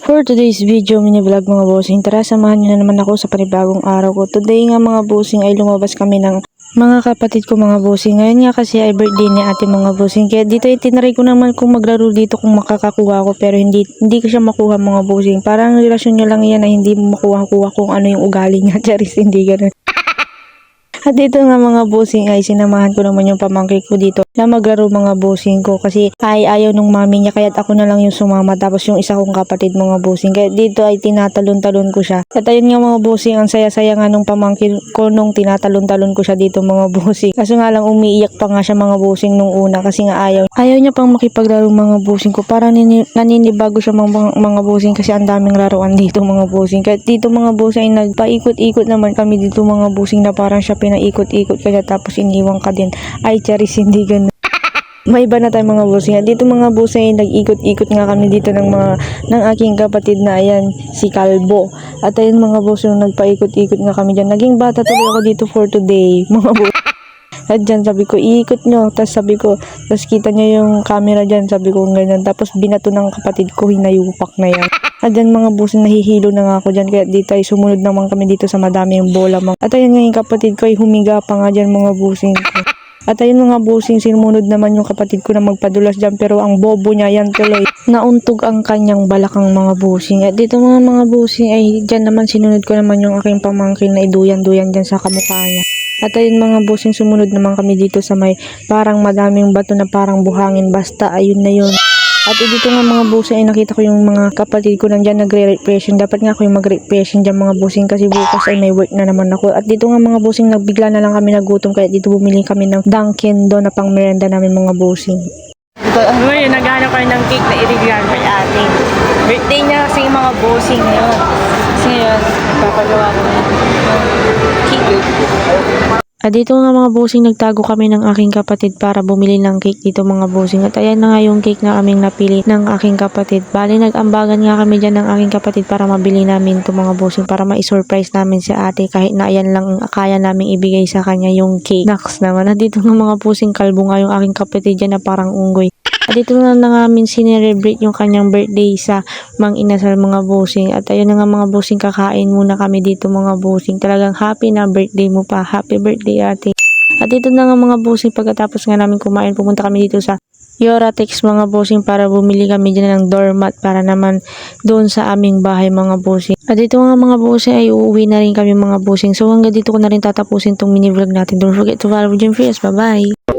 For today's video, mini vlog mga bossing, tara samahan nyo na naman ako sa panibagong araw ko. Today nga mga bossing ay lumabas kami ng mga kapatid ko mga bossing. Ngayon nga kasi ay birthday ni ate mga bossing. Kaya dito ay tinry ko naman kung maglaro dito kung makakakuha ko, pero hindi ko siya makuha mga bossing. Parang relasyon nyo lang yan na hindi mo makuha kung ano yung ugali niya. Charis, hindi ganun. At dito nga mga bossing ay sinamahan ko naman yung pamangkin ko dito na maglaro mga bossing ko kasi ay ayaw nung mami niya kaya ako na lang yung sumama tapos yung isa kong kapatid mga bossing. Kaya dito ay tinatalon-talon ko siya. At ayun nga mga bossing, ang saya-saya nga nung pamangkin ko nung tinatalon-talon ko siya dito mga bossing. Kaso nga lang umiiyak pa nga siya mga bossing nung una kasi nga ayaw niya pang makipaglaro mga bossing ko. Parang naninibago siya mga bossing kasi ang daming laruan dito mga bossing. Kaya dito mga bossing ay nagpaikot-ikot naman kami dito mga bossing na parang siya ikot-ikot ka tapos iniwan ka din. Ay, charis, hindi ganun. May iba na tayo mga bossing. Dito mga bossing nag-ikot-ikot nga kami dito ng aking kapatid na ayan, si Kalbo. At ayun mga bossing, nagpaikot-ikot nga kami dyan. Naging bata tuloy ako dito for today, mga bossing. At dyan sabi ko, iikot nyo. Tapos kita nyo yung camera dyan. Sabi ko ganyan. Tapos binato ng kapatid ko, hinayupak na yan. At dyan mga bossing, nahihilo na nga ako dyan. Kaya dito ay sumunod naman kami dito sa madami yung bola. At ayun nga yung kapatid ko ay humiga pa nga dyan mga bossing ko. At ayun mga bossing, sinumunod naman yung kapatid ko na magpadulas dyan. Pero ang bobo niya yan tuloy. Nauntog ang kanyang balakang mga bossing. At dito mga bossing ay dyan naman sinunod ko naman yung aking pamangkin na iduyan-duyan dyan sa kamukha niya. At ayun mga bossing, sumunod naman kami dito sa may parang madaming bato na parang buhangin. Basta ayun na yun. At dito nga mga bossing ay nakita ko yung mga kapatid ko nandyan nagre-refreshing. Dapat nga ako yung mag-refreshing dyan mga bossing kasi bukas ay may work na naman ako. At dito nga mga bossing, nagbigla na lang kami nagutom kaya dito bumili kami ng Dunkin doon na pang merenda namin mga bossing. Ngayon, naghanap kayo ng cake na i-regalo kay ate. Birthday niya kasi yung mga bossing ngayon. Kasi ngayon, nagpapagawa kami ng cake. At dito nga mga bossing, nagtago kami ng aking kapatid para bumili ng cake dito mga bossing. At ayan na nga yung cake na aming napili ng aking kapatid. Bali nag-ambagan nga kami dyan ng aking kapatid para mabili namin ito mga bossing, para ma-surprise namin si ate kahit na ayan lang ang kaya namin ibigay sa kanya yung cake. Naks naman. At dito nga mga bossing, kalbo nga yung aking kapatid dyan na parang unggoy. At dito na namin sinerebrate yung kanyang birthday sa Mang Inasal mga bossing. At ayun na nga mga bossing, kakain muna kami dito mga bossing. Talagang happy na birthday mo pa. Happy birthday ate. At dito na nga mga bossing, pagkatapos nga namin kumain, pumunta kami dito sa Yoratex mga bossing para bumili kami dyan ng doormat para naman doon sa aming bahay mga bossing. At dito nga mga bossing ay uuwi na rin kami mga bossing. So hanggang dito ko na rin tatapusin tong mini vlog natin. Don't forget to follow Jim Frias. Bye bye!